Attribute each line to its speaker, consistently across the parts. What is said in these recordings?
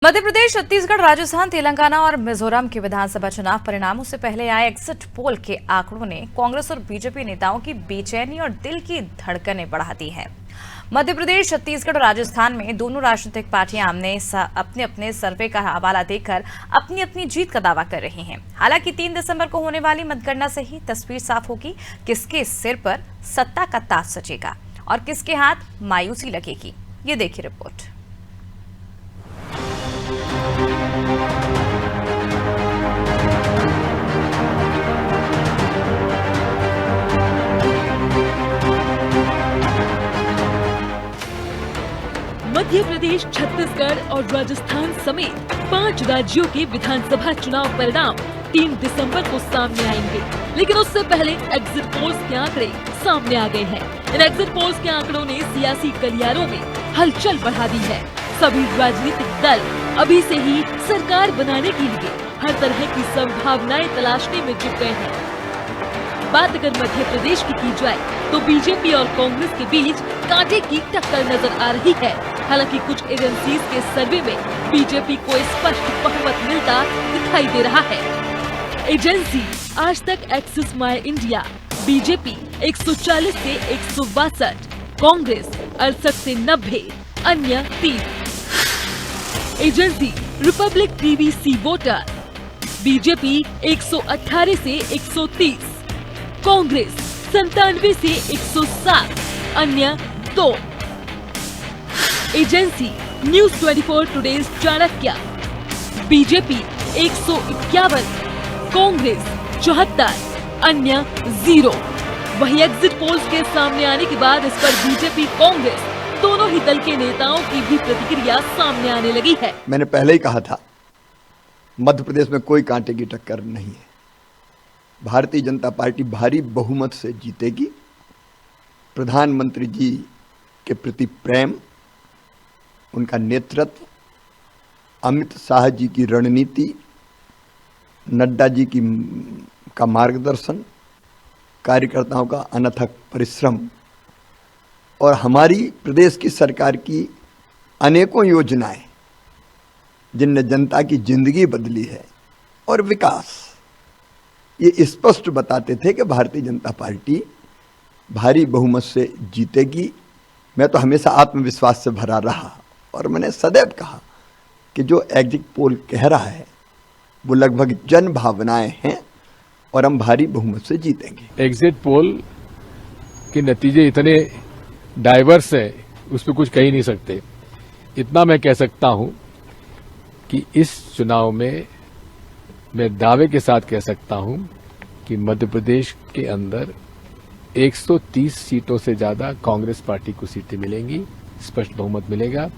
Speaker 1: मध्य प्रदेश, छत्तीसगढ़, राजस्थान, तेलंगाना और मिजोरम के विधानसभा चुनाव परिणामों से पहले आए एग्जिट पोल के आंकड़ों ने कांग्रेस और बीजेपी नेताओं की बेचैनी और दिल की धड़कनें बढ़ा दी हैं। मध्य प्रदेश, छत्तीसगढ़ और राजस्थान में दोनों राजनीतिक पार्टियां अपने अपने सर्वे का हवाला देकर अपनी अपनी जीत का दावा कर रही हैं। हालांकि 3 दिसंबर को होने वाली मतगणना से ही तस्वीर साफ होगी, किसके सिर पर सत्ता का ताज सजेगा और किसके हाथ मायूसी लगेगी। ये देखिए रिपोर्ट।
Speaker 2: मध्य प्रदेश, छत्तीसगढ़ और राजस्थान समेत 5 राज्यों के विधानसभा चुनाव परिणाम 3 दिसंबर को सामने आएंगे, लेकिन उससे पहले एग्जिट पोल्स के आंकड़े सामने आ गए हैं। इन एग्जिट पोल्स के आंकड़ों ने सियासी गलियारों में हलचल बढ़ा दी है। सभी राजनीतिक दल अभी से ही सरकार बनाने के लिए हर तरह की संभावनाएं तलाशने में जुट गए हैं। बात अगर मध्य प्रदेश की जाए तो बीजेपी और कांग्रेस के बीच कांटे की टक्कर नजर आ रही है। हालांकि कुछ एजेंसीज के सर्वे में बीजेपपी को स्पष्ट बहुमत मिलता दिखाई दे रहा है। एजेंसी आज तक एक्सिस माय इंडिया बीजेपी 140 से 162, कांग्रेस 68 से 90, अन्य 3। Agency Republic TV C Voter BJP 118 से 130, कांग्रेस 97 से 107, अन्य 2। Agency news 24 today's Chanakya BJP 151, Congress 74, अन्य 0। वही एग्जिट पोल्स के सामने आने के बाद इस पर बीजेपी कांग्रेस दोनों ही दल के नेताओं की भी प्रतिक्रिया सामने आने लगी है।
Speaker 3: मैंने पहले ही कहा था, मध्य प्रदेश में कोई कांटे की टक्कर नहीं है। भारतीय जनता पार्टी भारी बहुमत से जीतेगी। प्रधानमंत्री जी के प्रति प्रेम, उनका नेतृत्व, अमित शाह जी की रणनीति, नड्डा जी का मार्गदर्शन, कार्यकर्ताओं का अनथक परिश्रम और हमारी प्रदेश की सरकार की अनेकों योजनाएं जिनने जनता की जिंदगी बदली है और विकास, ये स्पष्ट बताते थे कि भारतीय जनता पार्टी भारी बहुमत से जीतेगी। मैं तो हमेशा आत्मविश्वास से भरा रहा और मैंने सदैव कहा कि जो एग्जिट पोल कह रहा है वो लगभग जन भावनाएं हैं और हम भारी बहुमत से जीतेंगे।
Speaker 4: एग्जिट पोल के नतीजे इतने डाइवर्स है, उस पर कुछ कह ही नहीं सकते। इतना मैं कह सकता हूं कि इस चुनाव में मैं दावे के साथ कह सकता हूं कि मध्य प्रदेश के अंदर 130 सीटों से ज्यादा कांग्रेस पार्टी को सीटें मिलेंगी, स्पष्ट बहुमत मिलेगा।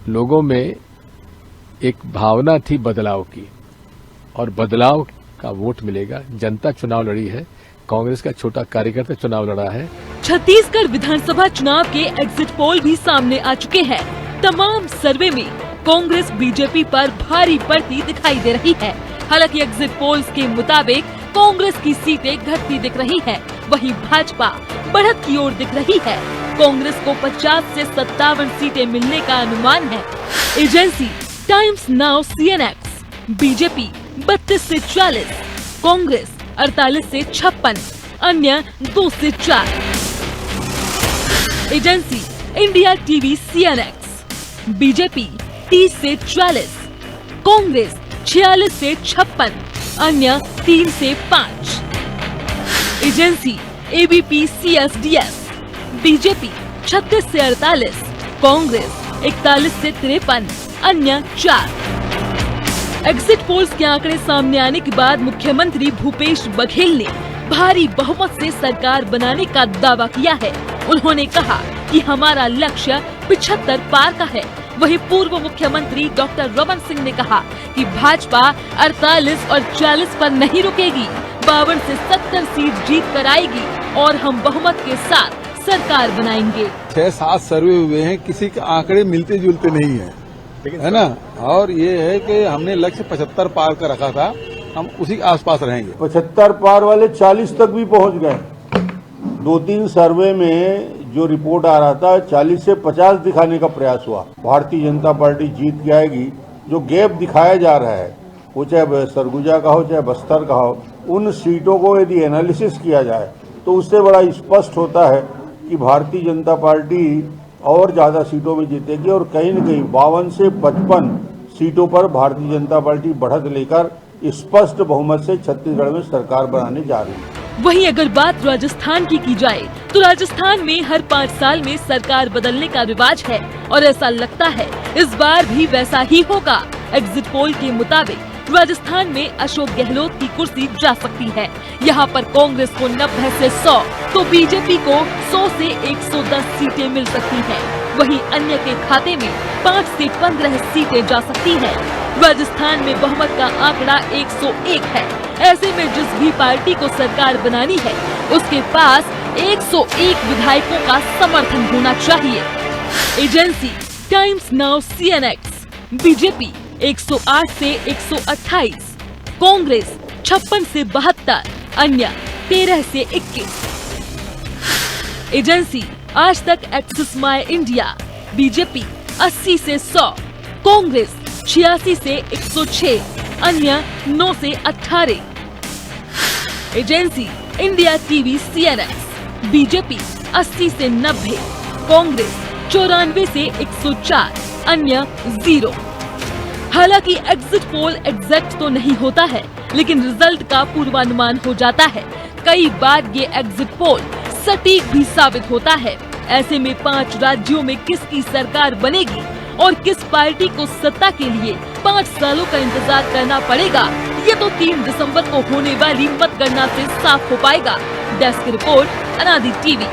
Speaker 4: लोगों में एक भावना थी बदलाव की और बदलाव का वोट मिलेगा। जनता चुनाव लड़ी है, कांग्रेस का छोटा कार्यकर्ता चुनाव लड़ा है।
Speaker 2: छत्तीसगढ़ विधानसभा चुनाव के एग्जिट पोल भी सामने आ चुके हैं। तमाम सर्वे में कांग्रेस बीजेपी पर भारी बढ़ती दिखाई दे रही है। हालांकि एग्जिट पोल्स के मुताबिक कांग्रेस की सीटें घटती दिख रही है, वहीं भाजपा बढ़त की ओर दिख रही है। कांग्रेस को 50 से 57 सीटें मिलने का अनुमान है। Agency times now CNX BJP 32 से 40, कांग्रेस 48 से 56, अन्य 2 से 4। Agency India TV CNX BJP 30 से 40, कांग्रेस 46 से 56, अन्य 3 से 5। एजेंसी एबीपी सीएसडीएस बीजेपी 36 से 48, कांग्रेस 41 से 53, अन्य 4। एग्जिट पोल्स के आंकड़े सामने आने के बाद मुख्यमंत्री भूपेश बघेल ने भारी बहुमत से सरकार बनाने का दावा किया है। उन्होंने कहा कि हमारा लक्ष्य 75 पार का है। वहीं पूर्व मुख्यमंत्री डॉक्टर रमन सिंह ने कहा कि भाजपा 48 और 40 पर नहीं रुकेगी, 52 से 70 सीट जीत कर आएगी और हम बहुमत के साथ सरकार बनाएंगे।
Speaker 5: 6-7 सर्वे हुए हैं, किसी के आंकड़े मिलते जुलते नहीं है, है ना। और ये है कि हमने लक्ष्य 75 पार का रखा था, हम उसी आसपास रहेंगे।
Speaker 6: 75 पार वाले 40 तक भी पहुंच गए। 2-3 सर्वे में जो रिपोर्ट आ रहा था 40 से 50 दिखाने का प्रयास हुआ। भारतीय जनता पार्टी जीत के आएगी जो गैप दिखाया जा रहा है, वो चाहे सरगुजा का हो चाहे बस्तर का हो, उन सीटों को यदि एनालिसिस किया जाए तो उससे बड़ा स्पष्ट होता है कि भारतीय जनता पार्टी और ज़्यादा सीटों में जीतेगी और कहीं न कहीं 52 से 55 सीटों पर भारतीय जनता पार्टी बढ़त लेकर स्पष्ट बहुमत से छत्तीसगढ़ में सरकार बनाने जा रही है।
Speaker 2: वहीं अगर बात राजस्थान की जाए तो राजस्थान में हर 5 साल में सरकार बदलने का रिवाज है और ऐसा लगता है इस बार भी वैसा ही होगा। एग्जिट पोल के मुताबिक राजस्थान में अशोक गहलोत की कुर्सी जा सकती है। यहाँ पर कांग्रेस को 90 से 100 तो बीजेपी को 100 से 110 सीटें मिल सकती हैं। वहीं अन्य के खाते में 5 से 15 सीटें जा सकती हैं। राजस्थान में बहुमत का आंकड़ा 101 है। ऐसे में जिस भी पार्टी को सरकार बनानी है उसके पास 101 विधायकों का समर्थन होना चाहिए। Agency times now CNX, BJP 108 से 128, कांग्रेस 56 से 72, अन्य 13 से 21। एजेंसी आज तक एक्सिस माय इंडिया, बीजेपी 80 से 100, कांग्रेस 86 से 106, अन्य 9 से 18। Agency India TV CNX, BJP 80 से 90, कांग्रेस 94 से 104, अन्य 0। हालांकि एग्जिट पोल एग्जैक्ट तो नहीं होता है, लेकिन रिजल्ट का पूर्वानुमान हो जाता है। कई बार ये एग्जिट पोल सटीक भी साबित होता है। ऐसे में 5 राज्यों में किसकी सरकार बनेगी और किस पार्टी को सत्ता के लिए 5 सालों का इंतजार करना पड़ेगा, ये तो 3 दिसंबर को होने वाली मतगणना से साफ हो पाएगा। डेस्क रिपोर्ट, अनादि टीवी।